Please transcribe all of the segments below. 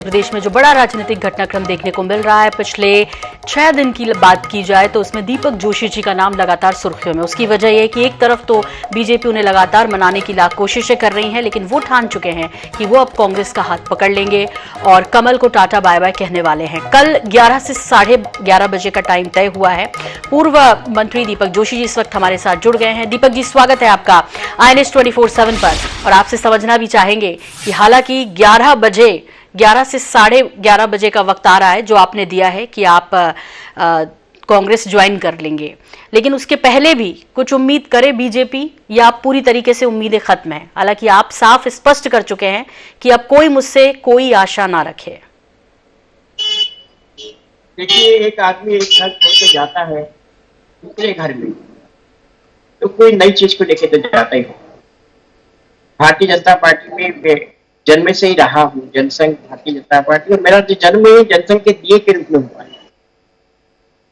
प्रदेश में जो बड़ा राजनीतिक घटनाक्रम देखने को मिल रहा है, पिछले 6 दिन की बात की जाए तो उसमें दीपक जोशी जी का नाम लगातार सुर्खियों में। उसकी वजह यह है कि एक तरफ तो बीजेपी उन्हें लगातार मनाने की लाख कोशिशें कर रही है, लेकिन वो ठान चुके हैं कि वो अब कांग्रेस का हाथ पकड़ लेंगे और कमल को टाटा बाय बाय कहने वाले हैं। कल 11 से 11:30 बजे का टाइम तय हुआ है। पूर्व मंत्री दीपक जोशी जी इस वक्त हमारे साथ जुड़ गए हैं। दीपक जी, स्वागत है आपका INS 24/7 पर। और आपसे समझना भी चाहेंगे कि हालांकि 11 से 11:30 बजे का वक्त आ रहा है जो आपने दिया है कि आप कांग्रेस ज्वाइन कर लेंगे, लेकिन उसके पहले भी कुछ उम्मीद करे बीजेपी या आप पूरी तरीके से उम्मीदें खत्म हैं? हालांकि आप साफ स्पष्ट कर चुके हैं कि अब कोई मुझसे कोई आशा ना रखे। देखिए, एक आदमी एक घर छोड़ के जाता है दूसरे घर में तो कोई नई चीज को लेके तो जाता ही हो। भारतीय जनता पार्टी में जन्म से ही रहा हूँ, जनसंघ भारतीय जनता पार्टी, और मेरा जो जन्म ही जनसंघ के दिए के रूप में हुआ है।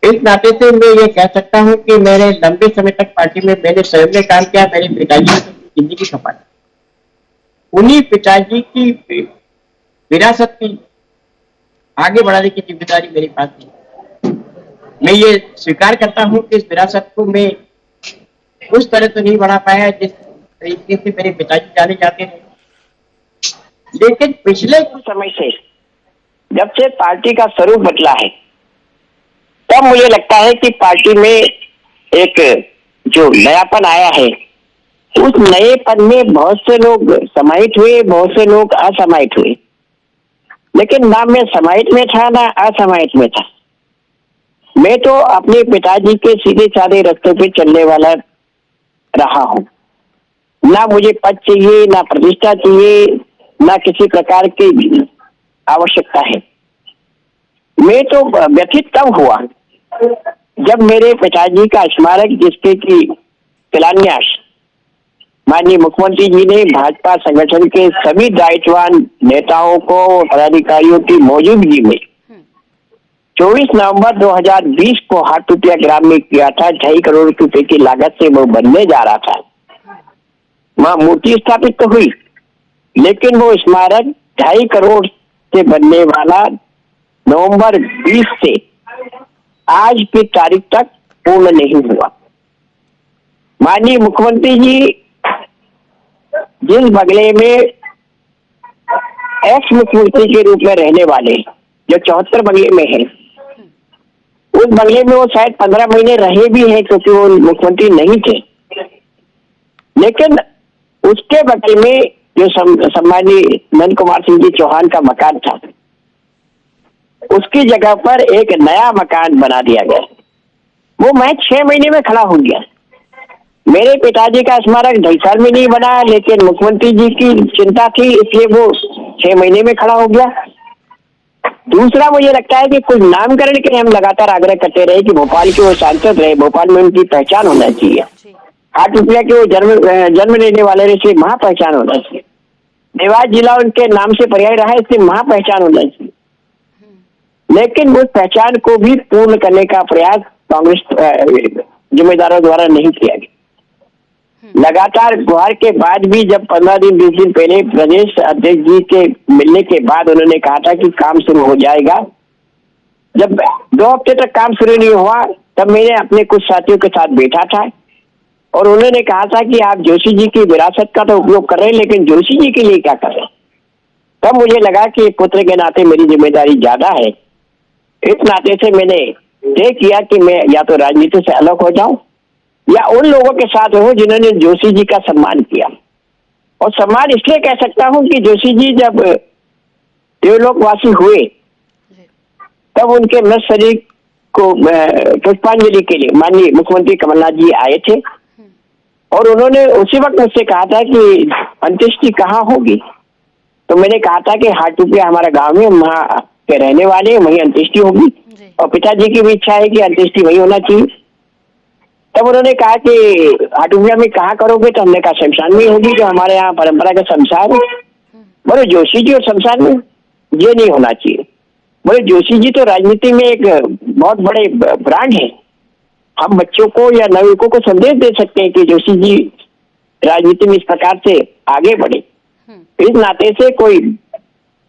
इस नाते से मैं ये कह सकता हूँ कि मेरे लंबे समय तक पार्टी में मैंने स्वयं ने काम किया। मेरे पिताजी ने जिंदगी खपा, उन्हीं पिताजी की विरासत की आगे बढ़ाने की जिम्मेदारी मेरे पास थी। मैं ये स्वीकार करता हूँ कि इस विरासत को मैं उस तरह तो नहीं बढ़ा पाया जिस तरीके से मेरे पिताजी जाने जाते थे, लेकिन पिछले कुछ समय से जब से पार्टी का स्वरूप बदला है तब मुझे लगता है कि पार्टी में एक जो नयापन आया है, उस नएपन में बहुत से लोग समाहित हुए, बहुत से लोग असमाहित हुए। लेकिन ना मैं समाहित में था ना असमाहित में था। मैं तो अपने पिताजी के सीधे साधे रास्ते पे चलने वाला रहा हूँ। ना मुझे पद चाहिए, ना प्रतिष्ठा चाहिए, ना किसी प्रकार की आवश्यकता है। मैं तो व्यथित तब हुआ जब मेरे पिताजी का स्मारक, जिसके की शिलान्यास माननीय मुख्यमंत्री जी ने भाजपा संगठन के सभी दायित्ववान नेताओं को, पदाधिकारियों की मौजूदगी में 24 नवंबर 2020 को हाटपिपलिया ग्राम में किया था। 2.5 करोड़ रुपए की लागत से वो बनने जा रहा था। वहां मूर्ति स्थापित तो हुई, लेकिन वो स्मारक 2.5 करोड़ से बनने वाला नवंबर 20 से आज की तारीख तक पूर्ण नहीं हुआ। माननीय मुख्यमंत्री जी जिस बंगले में एक्स मुख्यमंत्री के रूप में रहने वाले, जो 74 बंगले में है, उस बंगले में वो शायद 15 महीने रहे भी हैं क्योंकि वो मुख्यमंत्री नहीं थे। लेकिन उसके बगल में जो सम्मानीय नंद कुमार सिंह जी चौहान का मकान था, उसकी जगह पर एक नया मकान बना दिया गया। वो महज 6 महीने में खड़ा हो गया। मेरे पिताजी का स्मारक 2.5 साल में नहीं बना, लेकिन मुख्यमंत्री जी की चिंता थी, इसलिए वो 6 महीने में खड़ा हो गया। दूसरा, मुझे लगता है कि कुछ नामकरण के लिए हम लगातार आग्रह करते रहे कि भोपाल के वो सांसद रहे, भोपाल में उनकी पहचान होना चाहिए। हाटपिपलिया के वो जन्म लेने वाले रहे, इसलिए वहां पहचान होना चाहिए। देवास जिला उनके नाम से पर्याय रहा है, इसलिए वहां पहचान होना चाहिए। लेकिन उस पहचान को भी पूर्ण करने का प्रयास कांग्रेस जिम्मेदारों द्वारा नहीं किया गया। लगातार गुहार के बाद भी जब 15 दिन 20 दिन पहले प्रदेश अध्यक्ष जी के मिलने के बाद उन्होंने कहा था कि काम शुरू हो जाएगा, जब 2 हफ्ते तक काम शुरू नहीं हुआ तब मैंने अपने कुछ साथियों के साथ बैठा था और उन्होंने कहा था कि आप जोशी जी की विरासत का तो उपयोग कर रहे हैं, लेकिन जोशी जी के लिए क्या कर रहे हैं? तब मुझे लगा कि पुत्र के नाते मेरी जिम्मेदारी ज्यादा है। इस नाते से मैंने तय किया कि मैं या तो राजनीति से अलग हो जाऊं या उन लोगों के साथ रहूं जिन्होंने जोशी जी का सम्मान किया। और सम्मान इसलिए कह सकता हूं कि जोशी जी जब देवलोकवासी हुए तब उनके मृत शरीर को पुष्पांजलि के लिए माननीय मुख्यमंत्री कमलनाथ जी आए थे और उन्होंने उसी वक्त मुझसे कहा था कि अंत्येष्टि कहाँ होगी। तो मैंने कहा था कि हाटपिपलिया हमारा गांव है, वहाँ के रहने वाले, वहीं अंत्येष्टि होगी और पिताजी की भी इच्छा है कि अंत्येष्टि वही होना चाहिए। तब उन्होंने कहा कि हाटपिपलिया में कहाँ करोगे? तो हमने कहा शमशान में होगी, जो हमारे यहाँ परंपरा का शमशान है। बोले जोशी जी और शमशान में ये नहीं होना चाहिए। बोले जोशी जी तो राजनीति में एक बहुत बड़े ब्रांड है, हम बच्चों को या नवयुवकों को संदेश दे सकते हैं कि जोशी जी राजनीति में इस प्रकार से आगे बढ़े। इस नाते से कोई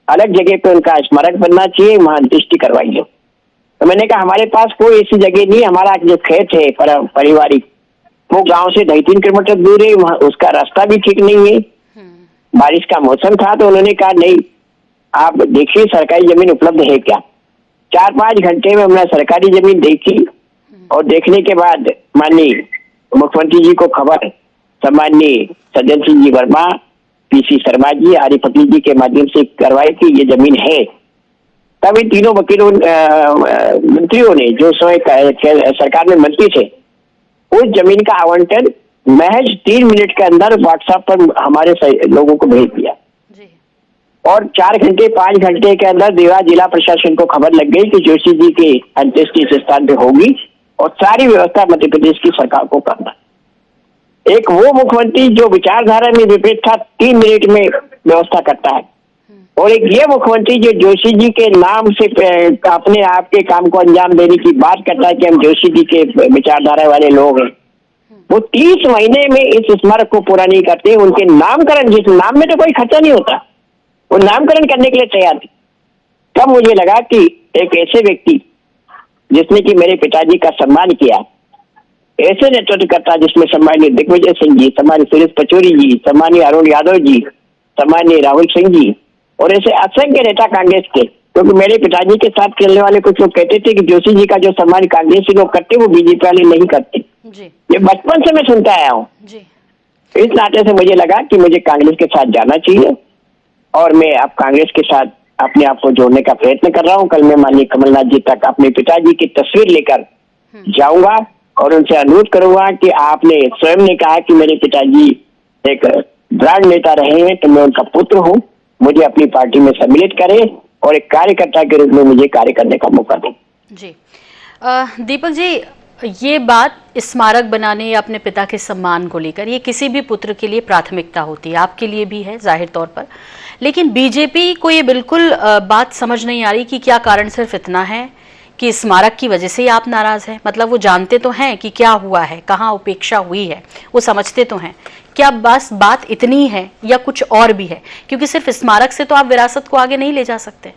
अलग जगह पे उनका स्मारक बनना चाहिए, वहां अंत्येष्टि करवाइए। तो मैंने कहा हमारे पास कोई ऐसी जगह नहीं, हमारा जो खेत है पारिवारिक वो गांव से 2.5-3 किलोमीटर दूर है, वहां उसका रास्ता भी ठीक नहीं है, बारिश का मौसम था। तो उन्होंने कहा नहीं, आप देखिए सरकारी जमीन उपलब्ध है क्या। 4-5 घंटे में हमने सरकारी जमीन देखी और देखने के बाद माननीय मुख्यमंत्री जी को खबर सम्माननीय सज्जन सिंह जी वर्मा, पीसी शर्मा जी, आरिफ अकील जी के माध्यम से करवाई कि ये जमीन है। तब इन तीनों वकीलों मंत्रियों ने जो सरकार में मंत्री थे उस जमीन का आवंटन महज 3 मिनट के अंदर व्हाट्सएप पर हमारे लोगों को भेज दिया और 4-5 घंटे के अंदर देवा जिला प्रशासन को खबर लग गई कि जोशी जी की अंत्येष्टि इस स्थान पे होगी और सारी व्यवस्था मध्य प्रदेश की सरकार को करना। एक वो मुख्यमंत्री जो विचारधारा में विपरीत था 3 मिनट में व्यवस्था करता है, और एक ये मुख्यमंत्री जो जोशी जी के नाम से अपने आप के काम को अंजाम देने की बात करता है कि हम जोशी जी के विचारधारा वाले लोग हैं, वो 30 महीने में इस स्मारक को पूरा नहीं करते। उनके नामकरण, जिस नाम में तो कोई खर्चा नहीं होता, वो नामकरण करने के लिए तैयार थे। तब मुझे लगा कि एक ऐसे व्यक्ति जिसने कि मेरे पिताजी का सम्मान किया, ऐसे नेतृत्व करता जिसमें सम्मानीय दिग्विजय सिंह जी, सम्मानीय सुरेश पचौरी जी, सम्मानीय अरुण यादव जी, सम्मानीय राहुल सिंह जी और ऐसे असंख्य नेता कांग्रेस के, क्योंकि मेरे पिताजी के साथ खेलने वाले कुछ लोग कहते थे कि जोशी जी का जो सम्मान कांग्रेसी लोग करते वो बीजेपी वाले नहीं करते। ये बचपन से मैं सुनता आया हूँ। इस नाते से मुझे लगा कि मुझे कांग्रेस के साथ जाना चाहिए और मैं अब कांग्रेस के साथ अपने आप को जोड़ने का प्रयत्न कर रहा हूँ। कल मैं माननीय कमलनाथ जी तक अपने पिताजी की तस्वीर लेकर जाऊंगा और उनसे अनुरोध करूंगा कि आपने स्वयं ने कहा कि मेरे पिताजी एक ब्रांड नेता रहे हैं, तो मैं उनका पुत्र हूँ, मुझे अपनी पार्टी में सम्मिलित करें और एक कार्यकर्ता के रूप में मुझे कार्य करने का मौका दें। जी दीपक जी, ये बात स्मारक बनाने या अपने पिता के सम्मान को लेकर ये किसी भी पुत्र के लिए प्राथमिकता होती है, आपके लिए भी है जाहिर तौर पर, लेकिन बीजेपी को ये बिल्कुल बात समझ नहीं आ रही कि क्या कारण सिर्फ इतना है कि स्मारक की वजह से ही आप नाराज हैं। मतलब वो जानते तो हैं कि क्या हुआ है, कहाँ उपेक्षा हुई है, वो समझते तो हैं, क्या बस बात इतनी है या कुछ और भी है? क्योंकि सिर्फ स्मारक से तो आप विरासत को आगे नहीं ले जा सकते।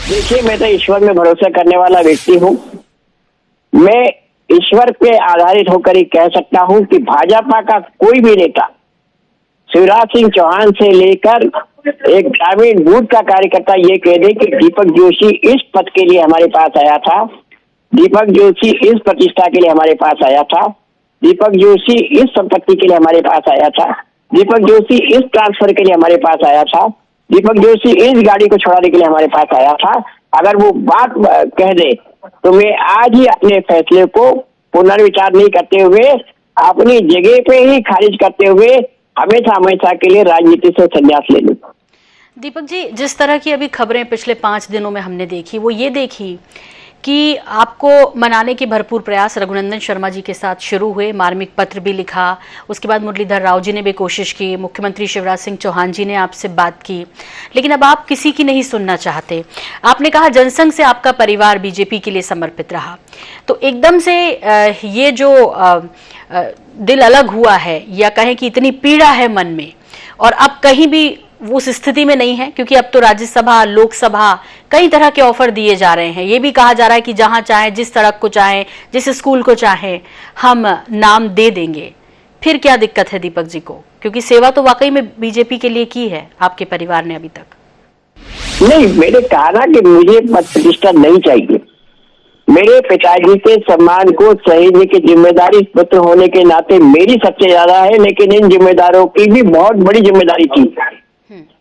देखिए, मैं तो ईश्वर में भरोसा करने वाला व्यक्ति हूँ। मैं ईश्वर पे आधारित होकर ही कह सकता हूँ कि भाजपा का कोई भी नेता शिवराज सिंह चौहान से लेकर एक ग्रामीण बूथ का कार्यकर्ता ये कह दे कि दीपक जोशी इस पद के लिए हमारे पास आया था, दीपक जोशी इस प्रतिष्ठा के लिए हमारे पास आया था, दीपक जोशी इस संपत्ति के लिए हमारे पास आया था, दीपक जोशी इस ट्रांसफर के लिए हमारे पास आया था, दीपक जोशी इस गाड़ी को छुड़ाने के लिए हमारे पास आया था, अगर वो बात कह दे तो मैं आज ही अपने फैसले को पुनर्विचार नहीं करते हुए अपनी जगह पे ही खारिज करते हुए हमेशा हमेशा के लिए राजनीति से संन्यास ले लूं। दीपक जी, जिस तरह की अभी खबरें पिछले 5 दिनों में हमने देखी, वो ये देखी कि आपको मनाने के भरपूर प्रयास रघुनंदन शर्मा जी के साथ शुरू हुए, मार्मिक पत्र भी लिखा, उसके बाद मुरलीधर राव जी ने भी कोशिश की, मुख्यमंत्री शिवराज सिंह चौहान जी ने आपसे बात की, लेकिन अब आप किसी की नहीं सुनना चाहते। आपने कहा जनसंघ से आपका परिवार बीजेपी के लिए समर्पित रहा, तो एकदम से ये जो दिल अलग हुआ है या कहें कि इतनी पीड़ा है मन में, और अब कहीं भी उस स्थिति में नहीं है, क्योंकि अब तो राज्यसभा, लोकसभा, कई तरह के ऑफर दिए जा रहे हैं। ये भी कहा जा रहा है कि जहां चाहे, जिस सड़क को चाहे, जिस स्कूल को चाहे, हम नाम दे देंगे। फिर क्या दिक्कत है दीपक जी को? क्योंकि सेवा तो वाकई में बीजेपी के लिए की है आपके परिवार ने अभी तक। नहीं, मैंने कहा ना कि मुझे पद प्रतिष्ठा नहीं चाहिए। मेरे पिताजी के सम्मान को सहेजने की जिम्मेदारी पुत्र होने के नाते मेरी सबसे ज्यादा है, लेकिन इन जिम्मेदारों की भी बहुत बड़ी जिम्मेदारी थी।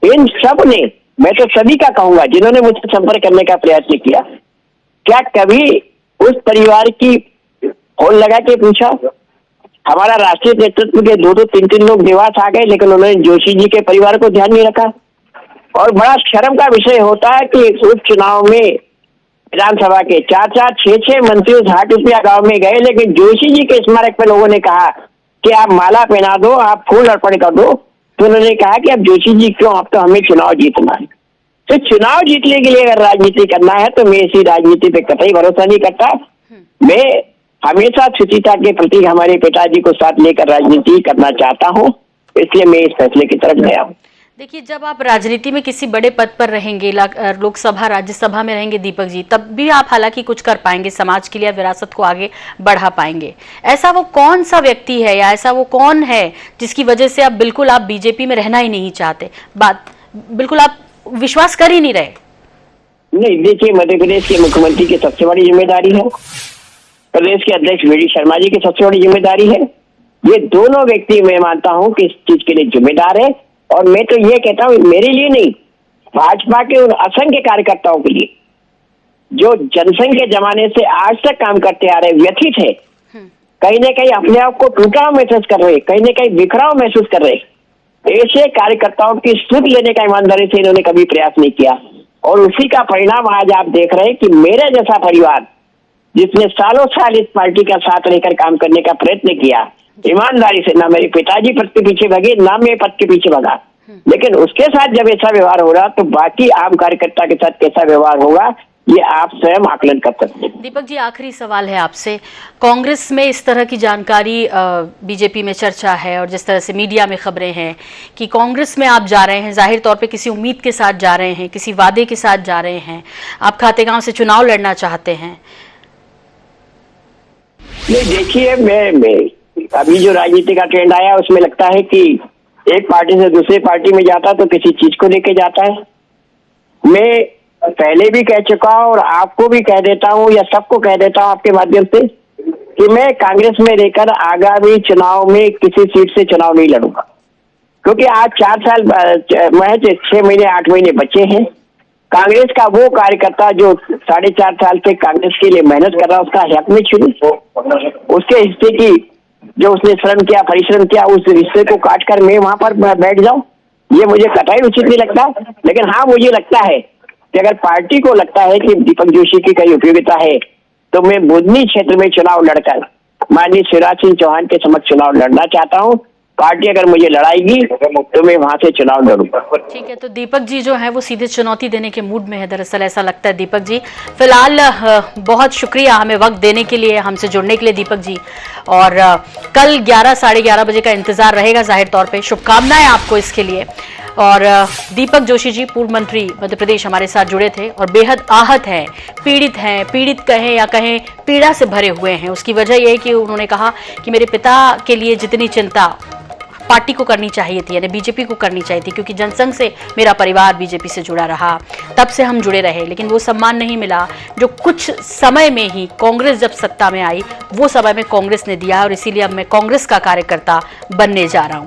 इन सब ने, मैं तो सभी का कहूंगा जिन्होंने मुझसे संपर्क करने का प्रयास किया, क्या कभी उस परिवार की फोन लगा के पूछा? हमारा राष्ट्रीय नेतृत्व के 2-2, 3-3 लोग देवास आ गए, लेकिन उन्होंने जोशी जी के परिवार को ध्यान नहीं रखा। और बड़ा शर्म का विषय होता है कि उपचुनाव में विधानसभा के 4-4, 6-6 मंत्री उस हाटुपिया गांव में गए, लेकिन जोशी जी के स्मारक पर लोगों ने कहा कि आप माला पहना दो, आप फूल अर्पण कर दो, तो उन्होंने कहा कि अब जोशी जी क्यों, अब तो हमें चुनाव जीतना है। तो चुनाव जीतने के लिए अगर राजनीति करना है तो मैं इसी राजनीति पे कतई भरोसा नहीं करता। मैं हमेशा शुचिता के प्रति हमारे पिताजी को साथ लेकर राजनीति करना चाहता हूँ, इसलिए मैं इस फैसले की तरफ गया हूँ। देखिए, जब आप राजनीति में किसी बड़े पद पर रहेंगे, लोकसभा राज्यसभा में रहेंगे दीपक जी, तब भी आप हालांकि कुछ कर पाएंगे समाज के लिए, विरासत को आगे बढ़ा पाएंगे। ऐसा वो कौन सा व्यक्ति है या ऐसा वो कौन है जिसकी वजह से आप बिल्कुल आप बीजेपी में रहना ही नहीं चाहते, बात बिल्कुल आप विश्वास कर ही नहीं रहे? नहीं, देखिए, मध्य प्रदेश के मुख्यमंत्री की सबसे बड़ी जिम्मेदारी है, प्रदेश के अध्यक्ष वी डी शर्मा जी की सबसे बड़ी जिम्मेदारी है। ये दोनों व्यक्ति मैं मानता हूं कि इस चीज के लिए जिम्मेदार है। और मैं तो ये कहता हूं, मेरे लिए नहीं, भाजपा के उन असंख्य कार्यकर्ताओं के लिए जो जनसंघ के जमाने से आज तक काम करते आ रहे, व्यथित है, कहीं ना कहीं अपने आप को टूटा हुआ महसूस कर रहे, कहीं ना कहीं बिखरा हुआ महसूस कर रहे, ऐसे कार्यकर्ताओं की सुध लेने का ईमानदारी से इन्होंने कभी प्रयास नहीं किया। और उसी का परिणाम आज आप देख रहे हैं कि मेरे जैसा परिवार जिसने सालों साल इस पार्टी का साथ लेकर काम करने का प्रयत्न किया, ईमानदारी से, ना मेरे पिताजी पद के पीछे भगे, ना मैं पद के पीछे भगा, लेकिन उसके साथ जब ऐसा व्यवहार हो रहा तो बाकी आम कार्यकर्ता के साथ कैसा व्यवहार होगा ये आप स्वयं आकलन कर सकते हैं। दीपक जी, आखिरी सवाल है आपसे। कांग्रेस में इस तरह की जानकारी बीजेपी में चर्चा है और जिस तरह से मीडिया में खबरें हैं कि कांग्रेस में आप जा रहे हैं, जाहिर तौर पे किसी उम्मीद के साथ जा रहे हैं, किसी वादे के साथ जा रहे हैं, आप खातेगांव से चुनाव लड़ना चाहते हैं। नहीं, देखिए, मैं अभी जो राजनीति का ट्रेंड आया उसमें लगता है कि एक पार्टी से दूसरी पार्टी में जाता तो किसी चीज को लेके जाता है। मैं पहले भी कह चुका हूं और आपको भी कह देता हूं या सबको कह देता हूं आपके माध्यम से कि मैं कांग्रेस में रहकर आगामी चुनाव में किसी सीट से चुनाव नहीं लड़ूंगा, क्योंकि आज 4 साल महज 6 महीने 8 महीने बचे हैं। कांग्रेस का वो कार्यकर्ता जो 4.5 साल से कांग्रेस के लिए मेहनत कर रहा है, उसका हक में छीनूं, उसके हिस्से की जो उसने श्रम किया, परिश्रम किया, उस हिस्से को काट कर मैं वहां पर बैठ जाऊं, ये मुझे कतई उचित नहीं लगता। लेकिन हाँ, मुझे लगता है कि अगर पार्टी को लगता है कि दीपक जोशी की कई उपयोगिता है तो मैं बुधनी क्षेत्र में चुनाव लड़कर माननीय शिवराज सिंह चौहान के समक्ष चुनाव लड़ना चाहता हूं। पार्टी अगर मुझे लड़ाएगी तो मैं वहां से चुनाव लड़ूंगा। ठीक है, तो दीपक जी जो है वो सीधे चुनौती देने के मूड में है, दरअसल ऐसा लगता है। दीपक जी, फिलहाल बहुत शुक्रिया हमें वक्त देने के लिए, हमसे जुड़ने के लिए दीपक जी। और कल 11 साढ़े 11 बजे का इंतजार रहेगा जाहिर तौर पे। शुभकामनाएं आपको इसके लिए। और दीपक जोशी जी, पूर्व मंत्री मध्य प्रदेश, हमारे साथ जुड़े थे और बेहद आहत हैं, पीड़ित कहें या कहें पीड़ा से भरे हुए हैं। उसकी वजह यह है कि उन्होंने कहा कि मेरे पिता के लिए जितनी चिंता पार्टी को करनी चाहिए थी, यानी बीजेपी को करनी चाहिए थी, क्योंकि जनसंघ से मेरा परिवार बीजेपी से जुड़ा रहा, तब से हम जुड़े रहे, लेकिन वो सम्मान नहीं मिला जो कुछ समय में ही कांग्रेस जब सत्ता में आई वो समय में कांग्रेस ने दिया, और इसीलिए अब मैं कांग्रेस का कार्यकर्ता बनने जा रहा हूं।